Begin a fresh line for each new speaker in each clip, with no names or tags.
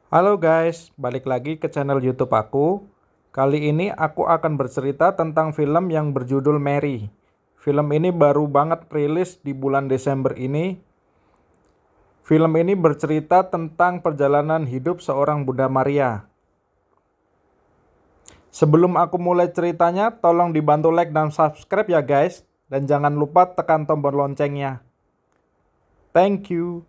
Halo guys, balik lagi ke channel YouTube aku. Kali ini aku akan bercerita tentang film yang berjudul Mary. Film ini baru banget rilis di bulan Desember ini. Film ini bercerita tentang perjalanan hidup seorang Bunda Maria. Sebelum aku mulai ceritanya, tolong dibantu like dan subscribe ya guys. Dan jangan lupa tekan tombol loncengnya. Thank you.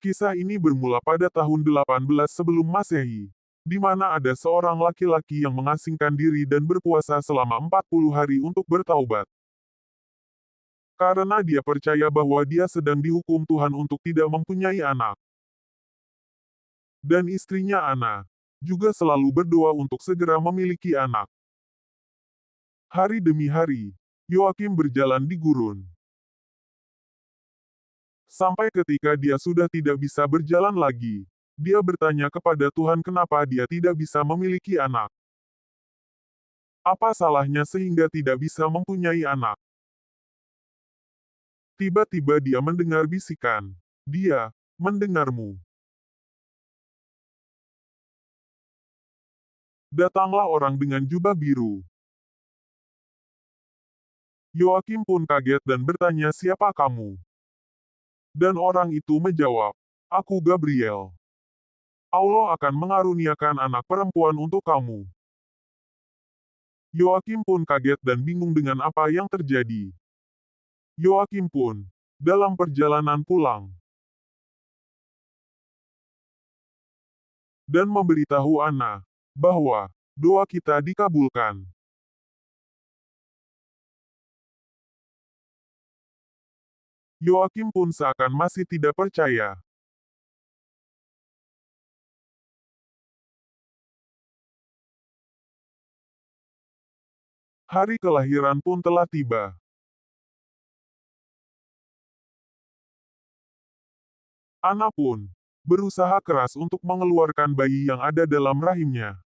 Kisah ini bermula pada tahun 18 sebelum Masehi, di mana ada seorang laki-laki yang mengasingkan diri dan berpuasa selama 40 hari untuk bertaubat. Karena dia percaya bahwa dia sedang dihukum Tuhan untuk tidak mempunyai anak. Dan istrinya Ana juga selalu berdoa untuk segera memiliki anak. Hari demi hari, Yoakim berjalan di gurun. Sampai ketika dia sudah tidak bisa berjalan lagi, dia bertanya kepada Tuhan kenapa dia tidak bisa memiliki anak. Apa salahnya sehingga tidak bisa mempunyai anak? Tiba-tiba dia mendengar bisikan. Dia mendengarmu. Datanglah orang dengan jubah biru. Yoakim pun kaget dan bertanya siapa kamu? Dan orang itu menjawab, aku Gabriel. Allah akan mengaruniakan anak perempuan untuk kamu. Yoakim pun kaget dan bingung dengan apa yang terjadi. Yoakim pun, dalam perjalanan pulang, dan memberitahu Ana, bahwa, doa kita dikabulkan. Yoakim pun seakan masih tidak percaya. Hari kelahiran pun telah tiba. Ana pun berusaha keras untuk mengeluarkan bayi yang ada dalam rahimnya.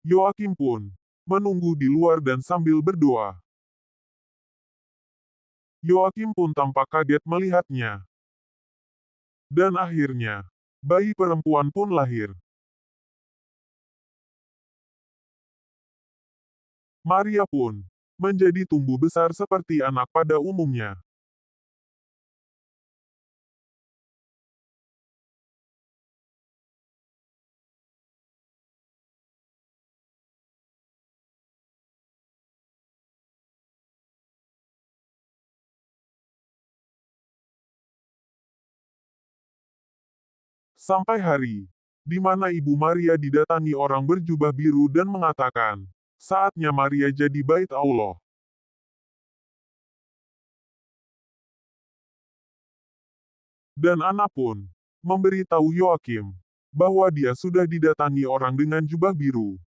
Yoakim pun menunggu di luar dan sambil berdoa. Yoakim pun tampak kaget melihatnya. Dan akhirnya, bayi perempuan pun lahir. Maria pun menjadi tumbuh besar seperti anak pada umumnya. Sampai hari di mana Ibu Maria didatangi orang berjubah biru dan mengatakan, saatnya Maria jadi bait Allah. Dan Ana pun memberitahu Yoakim bahwa dia sudah didatangi orang dengan jubah biru.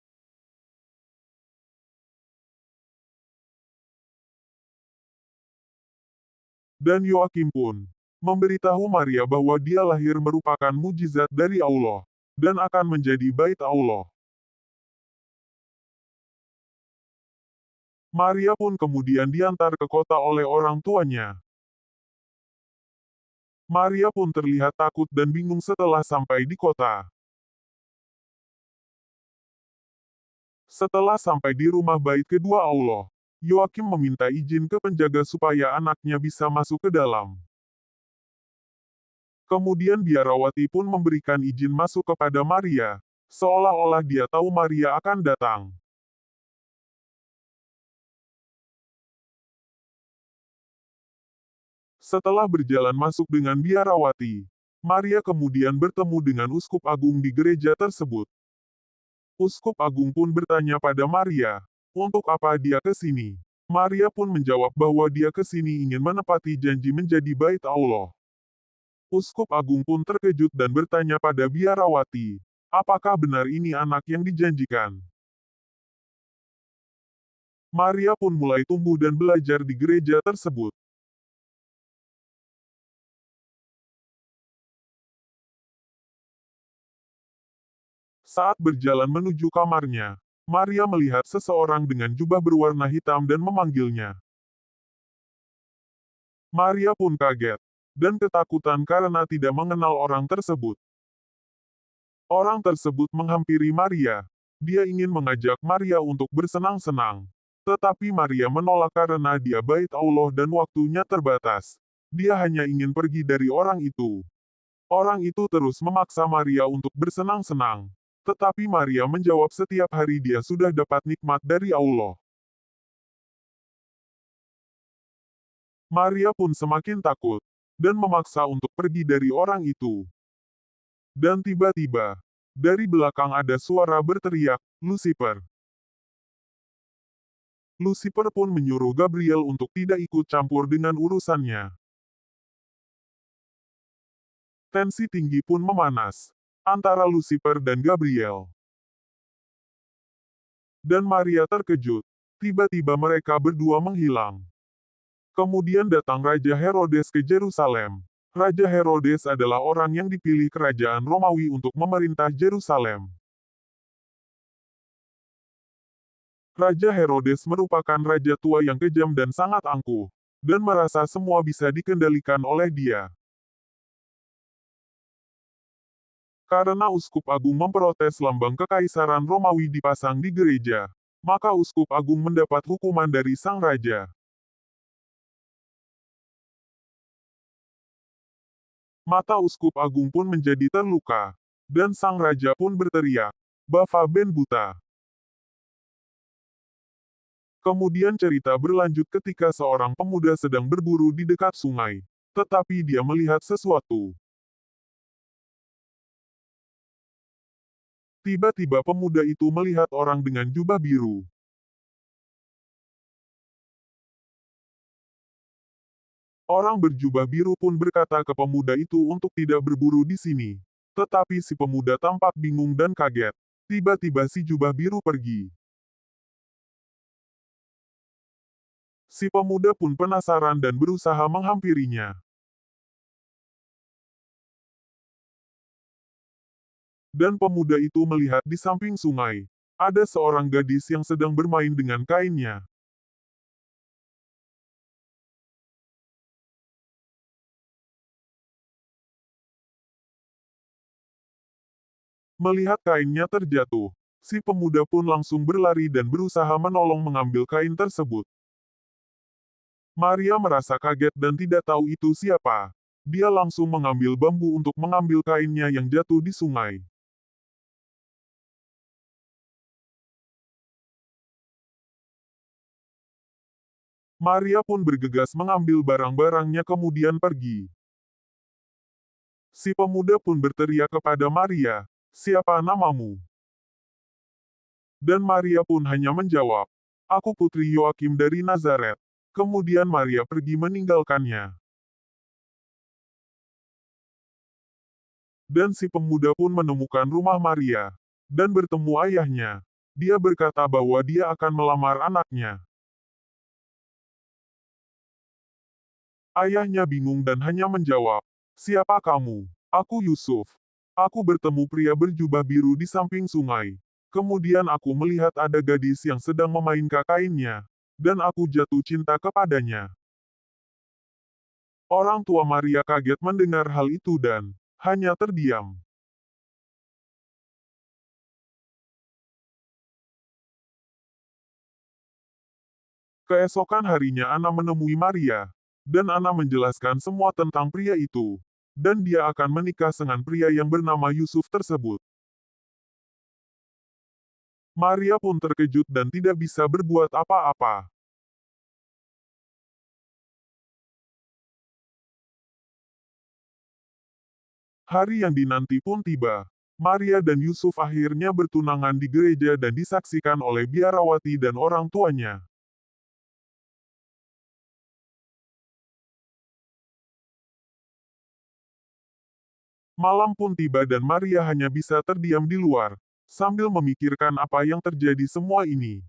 Dan Yoakim pun memberitahu Maria bahwa dia lahir merupakan mujizat dari Allah dan akan menjadi bait Allah. Maria pun kemudian diantar ke kota oleh orang tuanya. Maria pun terlihat takut dan bingung setelah sampai di kota. Setelah sampai di rumah bait kedua Allah, Yoakim meminta izin ke penjaga supaya anaknya bisa masuk ke dalam. Kemudian biarawati pun memberikan izin masuk kepada Maria, seolah-olah dia tahu Maria akan datang. Setelah berjalan masuk dengan biarawati, Maria kemudian bertemu dengan uskup agung di gereja tersebut. Uskup agung pun bertanya pada Maria, untuk apa dia ke sini? Maria pun menjawab bahwa dia ke sini ingin menepati janji menjadi bait Allah. Uskup agung pun terkejut dan bertanya pada biarawati, apakah benar ini anak yang dijanjikan? Maria pun mulai tumbuh dan belajar di gereja tersebut. Saat berjalan menuju kamarnya, Maria melihat seseorang dengan jubah berwarna hitam dan memanggilnya. Maria pun kaget dan ketakutan karena tidak mengenal orang tersebut. Orang tersebut menghampiri Maria. Dia ingin mengajak Maria untuk bersenang-senang. Tetapi Maria menolak karena dia bait Allah dan waktunya terbatas. Dia hanya ingin pergi dari orang itu. Orang itu terus memaksa Maria untuk bersenang-senang. Tetapi Maria menjawab setiap hari dia sudah dapat nikmat dari Allah. Maria pun semakin takut dan memaksa untuk pergi dari orang itu. Dan tiba-tiba, dari belakang ada suara berteriak, "Lucifer!" Lucifer pun menyuruh Gabriel untuk tidak ikut campur dengan urusannya. Tensi tinggi pun memanas antara Lucifer dan Gabriel. Dan Maria terkejut. Tiba-tiba mereka berdua menghilang. Kemudian datang Raja Herodes ke Yerusalem. Raja Herodes adalah orang yang dipilih kerajaan Romawi untuk memerintah Yerusalem. Raja Herodes merupakan raja tua yang kejam dan sangat angkuh, dan merasa semua bisa dikendalikan oleh dia. Karena uskup agung memprotes lambang kekaisaran Romawi dipasang di gereja, maka uskup agung mendapat hukuman dari sang raja. Mata uskup agung pun menjadi terluka, dan sang raja pun berteriak, "Bapa Ben buta." Kemudian cerita berlanjut ketika seorang pemuda sedang berburu di dekat sungai, tetapi dia melihat sesuatu. Tiba-tiba pemuda itu melihat orang dengan jubah biru. Orang berjubah biru pun berkata ke pemuda itu untuk tidak berburu di sini. Tetapi si pemuda tampak bingung dan kaget. Tiba-tiba si jubah biru pergi. Si pemuda pun penasaran dan berusaha menghampirinya. Dan pemuda itu melihat di samping sungai, ada seorang gadis yang sedang bermain dengan kainnya. Melihat kainnya terjatuh, si pemuda pun langsung berlari dan berusaha menolong mengambil kain tersebut. Maria merasa kaget dan tidak tahu itu siapa. Dia langsung mengambil bambu untuk mengambil kainnya yang jatuh di sungai. Maria pun bergegas mengambil barang-barangnya kemudian pergi. Si pemuda pun berteriak kepada Maria, "Siapa namamu?" Dan Maria pun hanya menjawab, "Aku putri Yoakim dari Nazaret." Kemudian Maria pergi meninggalkannya. Dan si pemuda pun menemukan rumah Maria, dan bertemu ayahnya. Dia berkata bahwa dia akan melamar anaknya. Ayahnya bingung dan hanya menjawab, "Siapa kamu?" "Aku Yusuf. Aku bertemu pria berjubah biru di samping sungai. Kemudian aku melihat ada gadis yang sedang memainkan kainnya, dan aku jatuh cinta kepadanya." Orang tua Maria kaget mendengar hal itu dan hanya terdiam. Keesokan harinya Ana menemui Maria, dan Ana menjelaskan semua tentang pria itu, dan dia akan menikah dengan pria yang bernama Yusuf tersebut. Maria pun terkejut dan tidak bisa berbuat apa-apa. Hari yang dinanti pun tiba. Maria dan Yusuf akhirnya bertunangan di gereja dan disaksikan oleh biarawati dan orang tuanya. Malam pun tiba dan Maria hanya bisa terdiam di luar, sambil memikirkan apa yang terjadi semua ini.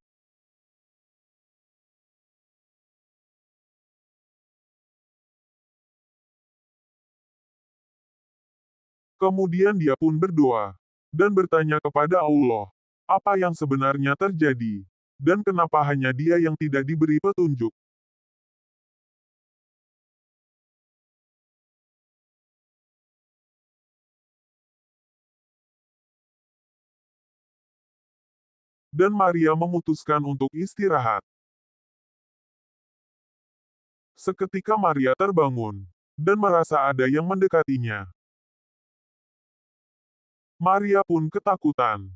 Kemudian dia pun berdoa, dan bertanya kepada Allah, apa yang sebenarnya terjadi, dan kenapa hanya dia yang tidak diberi petunjuk. dan Maria memutuskan untuk istirahat. Seketika Maria terbangun, dan merasa ada yang mendekatinya. Maria pun ketakutan.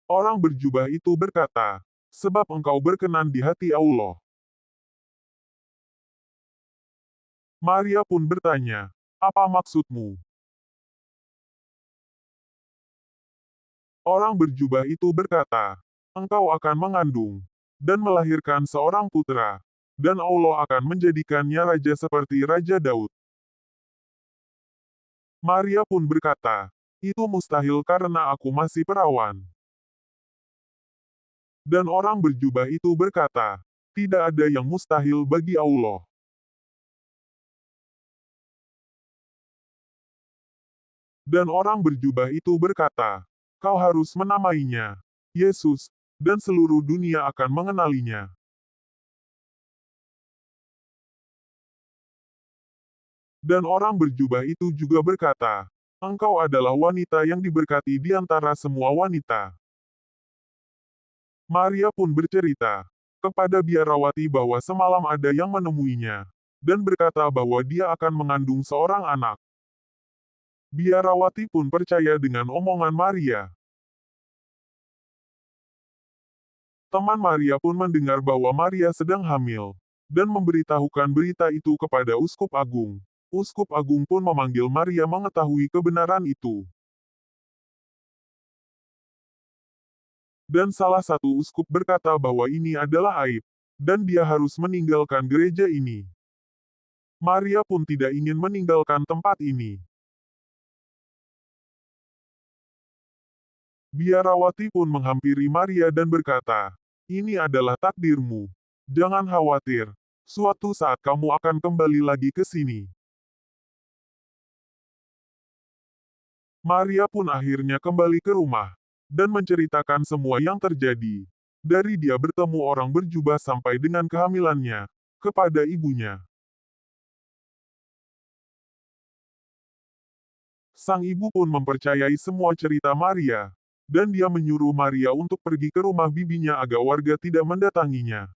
Orang berjubah itu berkata, "Sebab engkau berkenan di hati Allah." Maria pun bertanya, "Apa maksudmu?" Orang berjubah itu berkata, "Engkau akan mengandung dan melahirkan seorang putra, dan Allah akan menjadikannya raja seperti Raja Daud." Maria pun berkata, "Itu mustahil karena aku masih perawan." Dan orang berjubah itu berkata, "Tidak ada yang mustahil bagi Allah." Dan orang berjubah itu berkata, "Kau harus menamainya Yesus, dan seluruh dunia akan mengenalinya." Dan orang berjubah itu juga berkata, "Engkau adalah wanita yang diberkati di antara semua wanita." Maria pun bercerita kepada biarawati bahwa semalam ada yang menemuinya, dan berkata bahwa dia akan mengandung seorang anak. Biarawati pun percaya dengan omongan Maria. Teman Maria pun mendengar bahwa Maria sedang hamil, dan memberitahukan berita itu kepada Uskup Agung. Uskup Agung pun memanggil Maria mengetahui kebenaran itu. Dan salah satu uskup berkata bahwa ini adalah aib, dan dia harus meninggalkan gereja ini. Maria pun tidak ingin meninggalkan tempat ini. Biarawati pun menghampiri Maria dan berkata, "Ini adalah takdirmu. Jangan khawatir. Suatu saat kamu akan kembali lagi ke sini." Maria pun akhirnya kembali ke rumah, dan menceritakan semua yang terjadi. Dari dia bertemu orang berjubah sampai dengan kehamilannya, kepada ibunya. Sang ibu pun mempercayai semua cerita Maria, dan dia menyuruh Maria untuk pergi ke rumah bibinya agar warga tidak mendatanginya.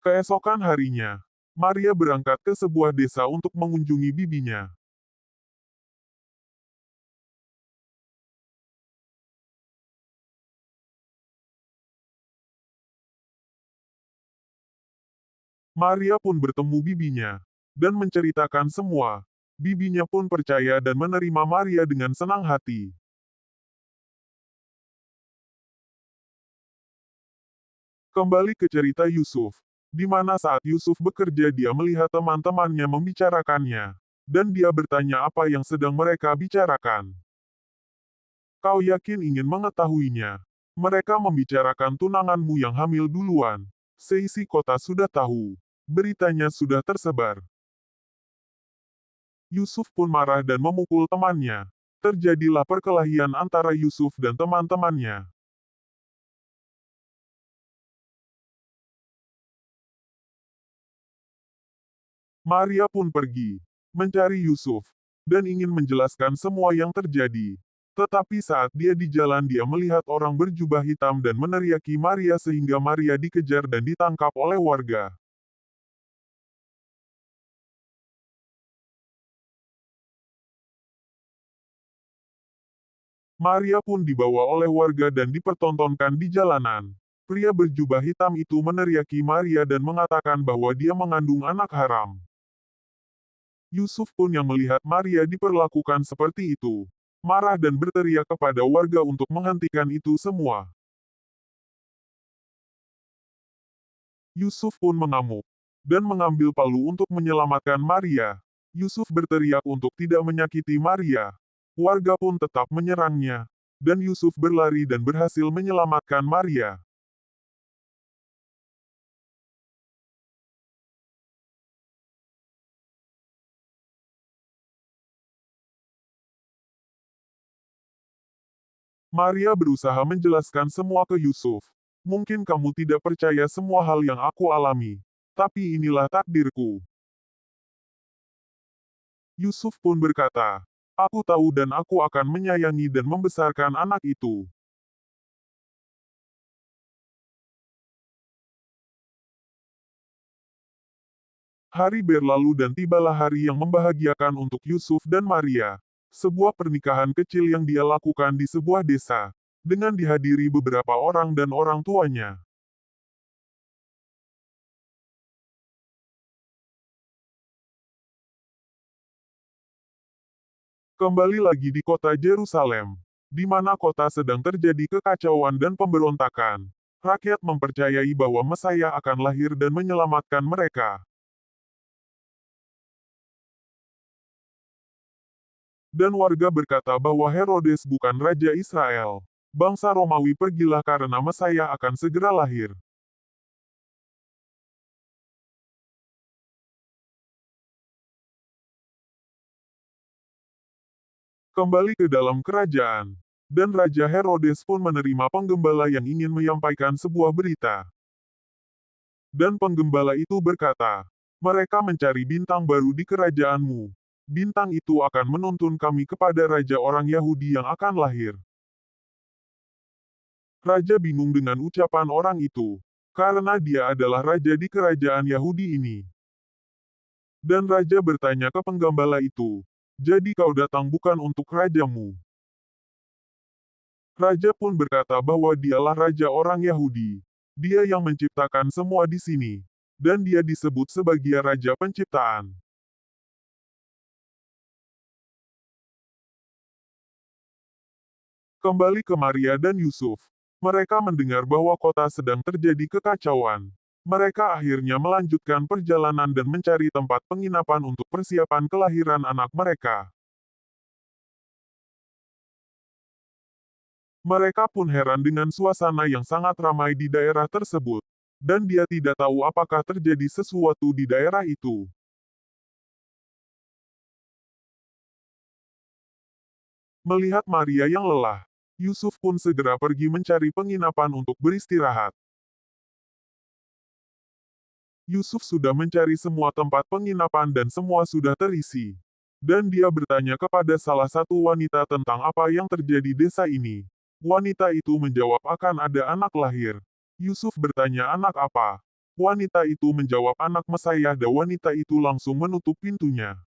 Keesokan harinya, Maria berangkat ke sebuah desa untuk mengunjungi bibinya. Maria pun bertemu bibinya, dan menceritakan semua. Bibinya pun percaya dan menerima Maria dengan senang hati. Kembali ke cerita Yusuf, di mana saat Yusuf bekerja dia melihat teman-temannya membicarakannya, dan dia bertanya apa yang sedang mereka bicarakan. "Kau yakin ingin mengetahuinya?" "Mereka membicarakan tunanganmu yang hamil duluan. Seisi kota sudah tahu. Beritanya sudah tersebar." Yusuf pun marah dan memukul temannya. Terjadilah perkelahian antara Yusuf dan teman-temannya. Maria pun pergi, mencari Yusuf, dan ingin menjelaskan semua yang terjadi. Tetapi saat dia di jalan dia melihat orang berjubah hitam dan meneriaki Maria sehingga Maria dikejar dan ditangkap oleh warga. Maria pun dibawa oleh warga dan dipertontonkan di jalanan. Pria berjubah hitam itu meneriaki Maria dan mengatakan bahwa dia mengandung anak haram. Yusuf pun yang melihat Maria diperlakukan seperti itu, marah dan berteriak kepada warga untuk menghentikan itu semua. Yusuf pun mengamuk, dan mengambil palu untuk menyelamatkan Maria. Yusuf berteriak untuk tidak menyakiti Maria. Warga pun tetap menyerangnya, dan Yusuf berlari dan berhasil menyelamatkan Maria. Maria berusaha menjelaskan semua ke Yusuf. "Mungkin kamu tidak percaya semua hal yang aku alami, tapi inilah takdirku." Yusuf pun berkata, Aku tahu dan aku akan menyayangi dan membesarkan anak itu. Hari berlalu dan tibalah hari yang membahagiakan untuk Yusuf dan Maria. Sebuah pernikahan kecil yang dia lakukan di sebuah desa, dengan dihadiri beberapa orang dan orang tuanya. Kembali lagi di kota Yerusalem, di mana kota sedang terjadi kekacauan dan pemberontakan. Rakyat mempercayai bahwa Mesaya akan lahir dan menyelamatkan mereka. Dan warga berkata bahwa Herodes bukan raja Israel. Bangsa Romawi pergilah karena Mesaya akan segera lahir. Kembali ke dalam kerajaan. Dan Raja Herodes pun menerima penggembala yang ingin menyampaikan sebuah berita. Dan penggembala itu berkata, mereka mencari bintang baru di kerajaanmu. Bintang itu akan menuntun kami kepada raja orang Yahudi yang akan lahir. Raja bingung dengan ucapan orang itu, karena dia adalah raja di kerajaan Yahudi ini. Dan raja bertanya ke penggembala itu, jadi kau datang bukan untuk rajamu. Raja pun berkata bahwa dialah raja orang Yahudi. Dia yang menciptakan semua di sini. Dan dia disebut sebagai raja penciptaan. Kembali ke Maria dan Yusuf. Mereka mendengar bahwa kota sedang terjadi kekacauan. Mereka akhirnya melanjutkan perjalanan dan mencari tempat penginapan untuk persiapan kelahiran anak mereka. Mereka pun heran dengan suasana yang sangat ramai di daerah tersebut. Dan dia tidak tahu apakah terjadi sesuatu di daerah itu. Melihat Maria yang lelah, Yusuf pun segera pergi mencari penginapan untuk beristirahat. Yusuf sudah mencari semua tempat penginapan dan semua sudah terisi. Dan dia bertanya kepada salah satu wanita tentang apa yang terjadi di desa ini. Wanita itu menjawab akan ada anak lahir. Yusuf bertanya anak apa? Wanita itu menjawab anak Mesaya dan wanita itu langsung menutup pintunya.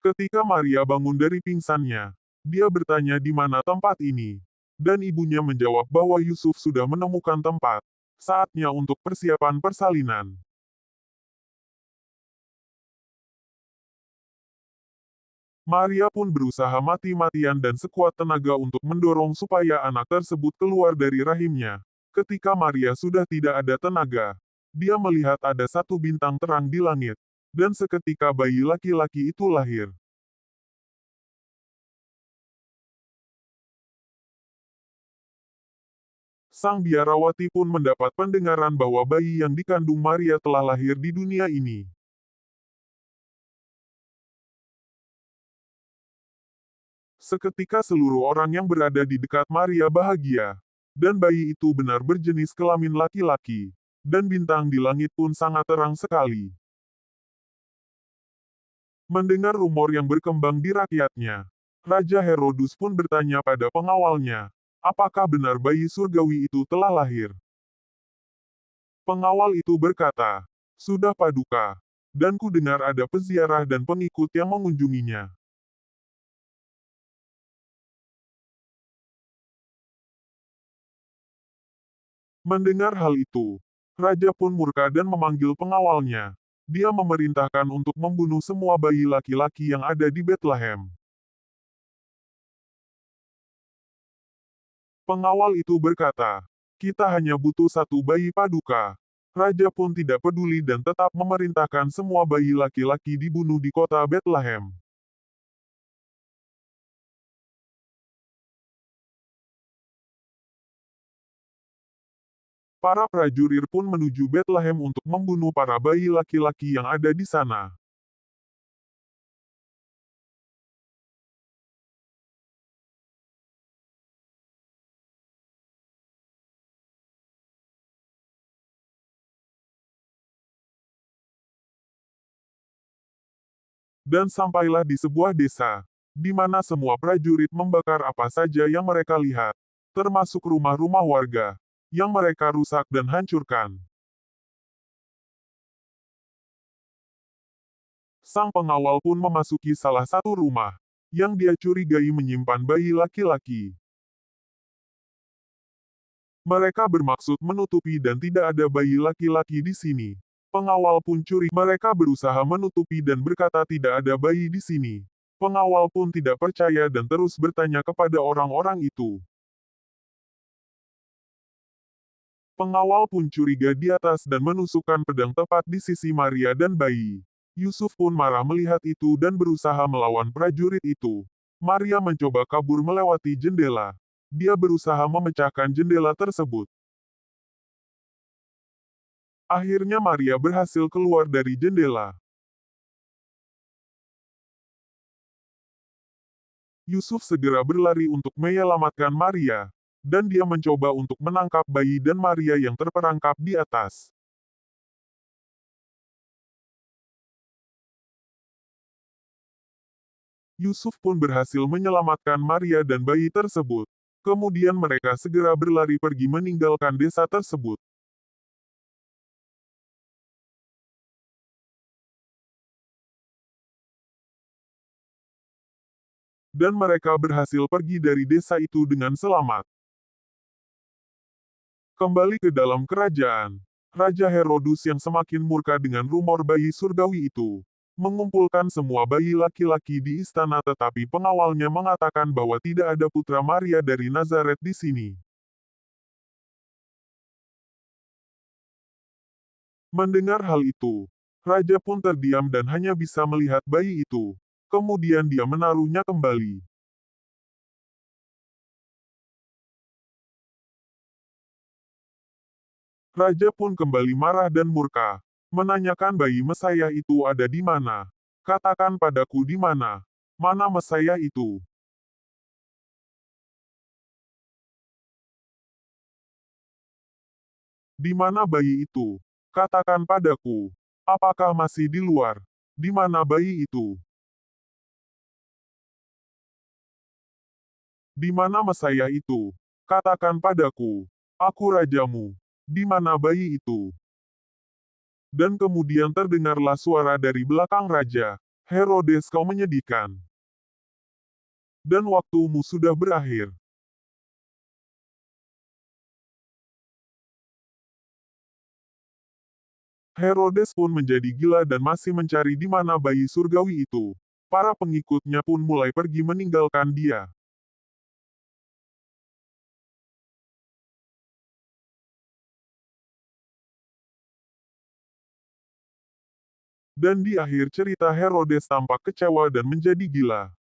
Ketika Maria bangun dari pingsannya, dia bertanya di mana tempat ini. Dan ibunya menjawab bahwa Yusuf sudah menemukan tempat. Saatnya untuk persiapan persalinan. Maria pun berusaha mati-matian dan sekuat tenaga untuk mendorong supaya anak tersebut keluar dari rahimnya. Ketika Maria sudah tidak ada tenaga, dia melihat ada satu bintang terang di langit. Dan seketika bayi laki-laki itu lahir. Sang biarawati pun mendapat pendengaran bahwa bayi yang dikandung Maria telah lahir di dunia ini. Seketika seluruh orang yang berada di dekat Maria bahagia. Dan bayi itu benar berjenis kelamin laki-laki. Dan bintang di langit pun sangat terang sekali. Mendengar rumor yang berkembang di rakyatnya, Raja Herodus pun bertanya pada pengawalnya, apakah benar bayi surgawi itu telah lahir? Pengawal itu berkata, sudah Paduka, dan ku dengar ada peziarah dan pengikut yang mengunjunginya. Mendengar hal itu, Raja pun murka dan memanggil pengawalnya. Dia memerintahkan untuk membunuh semua bayi laki-laki yang ada di Bethlehem. Pengawal itu berkata, kita hanya butuh satu bayi Paduka. Raja pun tidak peduli dan tetap memerintahkan semua bayi laki-laki dibunuh di kota Bethlehem. Para prajurit pun menuju Bethlehem untuk membunuh para bayi laki-laki yang ada di sana. Dan sampailah di sebuah desa, di mana semua prajurit membakar apa saja yang mereka lihat, termasuk rumah-rumah warga, yang mereka rusak dan hancurkan. Sang pengawal pun memasuki salah satu rumah, yang dia curigai menyimpan bayi laki-laki. Mereka bermaksud menutupi dan tidak ada bayi laki-laki di sini. Pengawal pun curiga. Mereka berusaha menutupi dan berkata tidak ada bayi di sini. Pengawal pun tidak percaya dan terus bertanya kepada orang-orang itu. Pengawal pun curiga di atas dan menusukkan pedang tepat di sisi Maria dan bayi. Yusuf pun marah melihat itu dan berusaha melawan prajurit itu. Maria mencoba kabur melewati jendela. Dia berusaha memecahkan jendela tersebut. Akhirnya Maria berhasil keluar dari jendela. Yusuf segera berlari untuk menyelamatkan Maria, dan dia mencoba untuk menangkap bayi dan Maria yang terperangkap di atas. Yusuf pun berhasil menyelamatkan Maria dan bayi tersebut. Kemudian mereka segera berlari pergi meninggalkan desa tersebut. Dan mereka berhasil pergi dari desa itu dengan selamat. Kembali ke dalam kerajaan, Raja Herodus yang semakin murka dengan rumor bayi surgawi itu, mengumpulkan semua bayi laki-laki di istana tetapi pengawalnya mengatakan bahwa tidak ada putra Maria dari Nazaret di sini. Mendengar hal itu, Raja pun terdiam dan hanya bisa melihat bayi itu. Kemudian dia menaruhnya kembali. Raja pun kembali marah dan murka, menanyakan bayi Mesaya itu ada di mana. Katakan padaku di mana. Mana Mesaya itu? Di mana bayi itu? Katakan padaku. Apakah masih di luar? Di mana bayi itu? Di mana Mesaya itu? Katakan padaku. Aku rajamu. Di mana bayi itu? Dan kemudian terdengarlah suara dari belakang raja. Herodes, kau menyedihkan. Dan waktumu sudah berakhir. Herodes pun menjadi gila dan masih mencari di mana bayi surgawi itu. Para pengikutnya pun mulai pergi meninggalkan dia. Dan di akhir cerita Herodes tampak kecewa dan menjadi gila.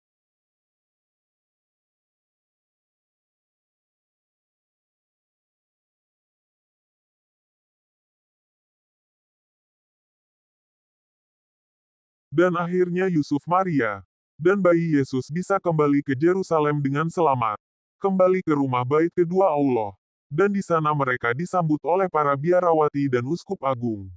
Dan akhirnya Yusuf Maria dan bayi Yesus bisa kembali ke Yerusalem dengan selamat. Kembali ke rumah bait kedua Allah. Dan di sana mereka disambut oleh para biarawati dan uskup agung.